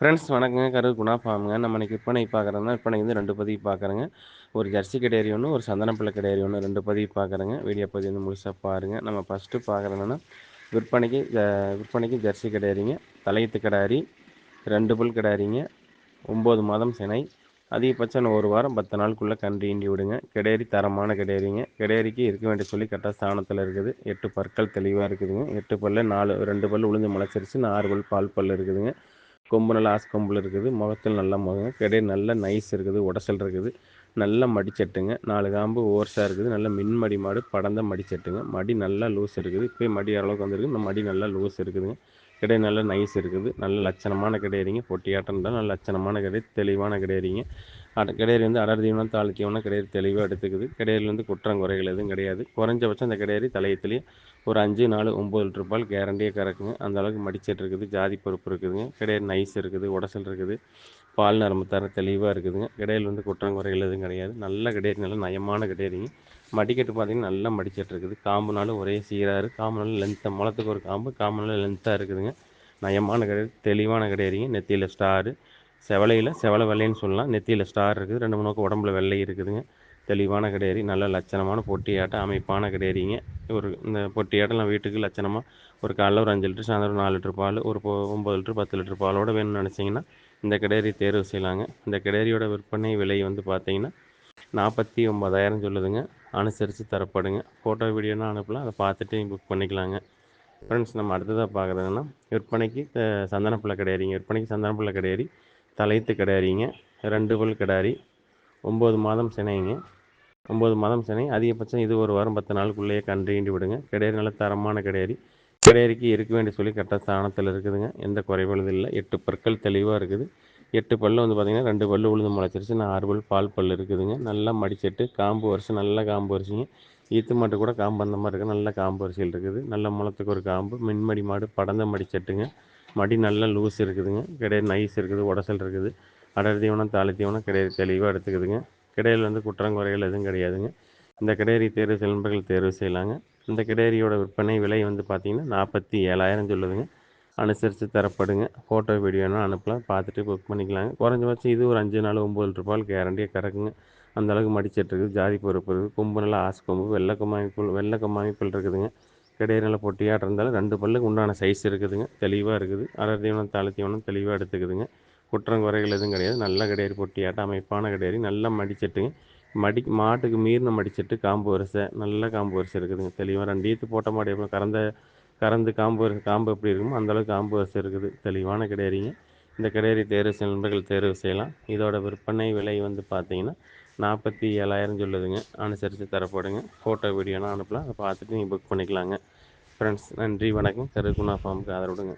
Friends வணக்கங்க. கரூர் குணா ஃபார்முங்க. நம்ம இன்னைக்கு விற்பனைக்கு பார்க்குறோம்னா, விற்பனைக்கு வந்து 2 பதிவு பார்க்குறேங்க. ஒரு ஜெர்சி கிடேரி ஒன்று, ஒரு சந்தனப்பிள்ளை கிடேரி ஒன்று, 2 பதிவு பார்க்குறேங்க. வீடியோ பதிவு வந்து முழுசா பாருங்க. நம்ம ஃபஸ்ட்டு பார்க்குறது என்னன்னா, விற்பனைக்கு ஜெர்சி கிடேரிங்க. தலையீத்து கிடாரி, 2 பல் கிடாரிங்க, 9 மாதம் சினை. அதிகபட்சம் இன்னும் 1 வாரம் 10 நாளுக்குள்ளே கன்று ஈண்டி விடுங்க. கிடேரி தரமான கிடேரிங்க. கிடேரிக்கு இருக்க வேண்டிய சொல்லி கரெக்டாக ஸ்தானத்தில் இருக்குது. 8 பற்கள் தெளிவாக இருக்குதுங்க. 8 பல்ல 2 பல் உளுந்து முளைச்சிருச்சு, 4 பல் பால் பல் இருக்குதுங்க. கொம்பு நல்லா கொம்பில் இருக்குது. முகத்தில் நல்ல முகம். கிடேரி நல்ல நைஸ் இருக்குது, உடசல் இருக்குது, நல்ல மடிச்சட்டுங்க. 4 காம்பு ஓர்ஸாக இருக்குது. நல்ல மின்மடி மாடு, படந்த மடிச்சட்டுங்க. மடி நல்லா லூஸ் இருக்குது. இப்போயே மடி அளவுக்கு வந்துருக்கு. இந்த மடி நல்லா லூஸ் இருக்குதுங்க. கிடேரி நல்ல நைஸ் இருக்குது. நல்ல லட்சணமான கிடேரிங்க. பொட்டியாட்டம் தான் நல்ல லட்சணமான கிடேரி, தெளிவான கிடேரிங்க. கிடேரி வந்து அடர் தீவனம் தாளி தீவனம் கிடேரி தெளிவாக எடுத்துக்குது. கிடேரியில் வந்து குற்றம் குறைகள் எதுவும் கிடையாது. குறைஞ்சபட்சம் அந்த கிடேரி தலையத்துலேயே ஒரு 5, 4, 9 லிட்டர் பால் கேரண்டியாக கறக்குங்க. அந்த அளவுக்கு மடிச்சட்டு இருக்குது. ஜாதி பருப்பு இருக்குதுங்க. கிடேரி நைஸ் இருக்குது, உடசல் இருக்குது, பால் நரம்பு தர தெளிவாக இருக்குதுங்க. கிடேரியில் வந்து குற்றம் குறைகள் எதுவும் கிடையாது. நல்ல கிடேரி, நல்ல நயமான கிடேரிங்க. மடிக்கட்டு பார்த்திங்கன்னா நல்லா மடிச்சட்டு இருக்குது. காம்புனாலும் ஒரே சீராக இருக்குது. காம்புனாலும் லென்த்தாக, முளத்துக்கு ஒரு காம்பு, காம்புனாலும் லென்த்தாக இருக்குதுங்க. நயமான கிடேரி, தெளிவான கிடேரிங்க. நெத்தியில் ஸ்டாரு, செவலை வெள்ளைன்னு சொல்லலாம். நெத்தியில் ஸ்டார் இருக்குது. 2 3 உடம்புல வெள்ளை இருக்குதுங்க. தெளிவான கிடேரி, நல்ல லட்சணமான பொட்டியாட்ட அமைப்பான கிடேரிங்க. இந்த பொட்டியாட்டெல்லாம் வீட்டுக்கு லட்சணமாக ஒரு காலைல ஒரு 5 லிட்டர், சாயந்தரம் ஒரு 4 லிட்டர் பால், ஒரு 9 லிட்டர் 10 லிட்டர் பாலோடு வேணும்னு நினச்சிங்கன்னா இந்த கிடேரி தேர்வு செய்யலாங்க. இந்த கிடேரியோட விற்பனை விலை வந்து பார்த்தீங்கன்னா 49,000 சொல்லுதுங்க. அனுசரித்து தரப்படுங்க. ஃபோட்டோ வீடியோனா அனுப்பலாம், அதை பார்த்துட்டு புக் பண்ணிக்கலாங்க. ஃப்ரெண்ட்ஸ், நம்ம அடுத்ததாக பார்க்குறதுன்னா விற்பனைக்கு சந்தனப்பிள்ளை கிடேரிங்க. விற்பனைக்கு சந்தனப்பிள்ளை கிடேரி, தலையத்து கிடாரிங்க, 2 பல் கிடாரி, 9 மாதம் சினைங்க. 9 மாதம் சினை. அதிகபட்சம் இது 1 வாரம் 10 நாளுக்குள்ளேயே கன்று ஈண்டி விடுங்க. கிடேரி நல்ல தரமான கிடேரி. கிடேரிக்கு இருக்க வேண்டிய சொல்லி கரெக்டாக ஸ்தானத்தில் இருக்குதுங்க. எந்த குறைபாடும் இல்லை. 8 பற்கள் தெளிவாக இருக்குது. 8 பல்லு வந்து பார்த்திங்கன்னா 2 பல்லு உளுந்து முளைச்சிருச்சு, 6 பல் பால் பல் இருக்குதுங்க. நல்லா மடிச்சட்டு, காம்பு வரிசை நல்ல காம்பு வரிசைங்க. ஈத்து மாட்டு கூட காம்பு அந்த மாதிரி இருக்குது. நல்ல காம்பு வரிசையில் இருக்குது. நல்ல முளத்துக்கு ஒரு காம்பு, மின்மடி மாடு, படந்த மடிச்சட்டுங்க. மடி நல்லா லூஸ் இருக்குதுங்க. கிடேரி நைஸ் இருக்குது, உடசல் இருக்குது. அடர் தீவனம் தாளி தீவனம் கிடேரி தெளிவாக எடுத்துக்குதுங்க. கிடேரியில் வந்து குற்றம் குறைகள் எதுவும் கிடையாதுங்க. இந்த கிடேரி தேர்வு செய்ய நண்பர்கள் தேர்வு செய்யலாங்க. இந்த கிடேரியோட விற்பனை விலை வந்து பார்த்திங்கன்னா 47,000 சொல்லுதுங்க. அனுசரித்து தரப்படுங்க. ஃபோட்டோ வீடியோனா அனுப்பலாம், பார்த்துட்டு புக் பண்ணிக்கலாங்க. குறைஞ்சபட்சம் இது ஒரு 5 நாள் 9 லிட்டர் பால் கேரண்டியாக கறக்குங்க. அந்த அளவுக்கு மடிச்சட்டு இருக்குது. ஜாதி பருப்பு இருக்குது. கொம்பு நல்லா கொம்பு, வெள்ளை கொம்பு அமைப்பில் இருக்குதுங்க. கிடேரி நல்லா பொட்டியாட்டம் இருந்தாலும் 2 பல்லுக்கு உண்டான சைஸ் இருக்குதுங்க. தெளிவாக இருக்குது. அடர் தீவனம் தாளி தீவனம் தெளிவாக எடுத்துக்குதுங்க. குற்றம் குறைகள் எதுவும் கிடையாது. நல்ல கிடேரி, பொட்டியாட்டம் அமைப்பான கிடேரி, நல்லா மடிச்சட்டுங்க. மாட்டுக்கு மீறின மடிச்சட்டு, காம்பு வரிசை நல்ல காம்பு வரிசை இருக்குதுங்க. தெளிவாக 2 ஈத்து போட்ட மாடு எப்படி கறந்து காம்பு எப்படி இருக்குமோ அந்தளவுக்கு காம்பு வரிசை இருக்குது. தெளிவான கிடேரிங்க. இந்த கிடேரி தேர்வு செய்ய நண்பர்கள் தேர்வு செய்யலாம். இதோட விற்பனை விலை வந்து பார்த்தீங்கன்னா 47,000 சொல்லுதுங்க. அனுசரித்து தரப்படுங்க. ஃபோட்டோ வீடியோலாம் அனுப்பலாம், அதை பார்த்துட்டு நீங்கள் புக் பண்ணிக்கலாங்க. ஃப்ரெண்ட்ஸ், நன்றி, வணக்கம். கருகுணா ஃபார்முக்கு ஆதரவு கொடுங்க.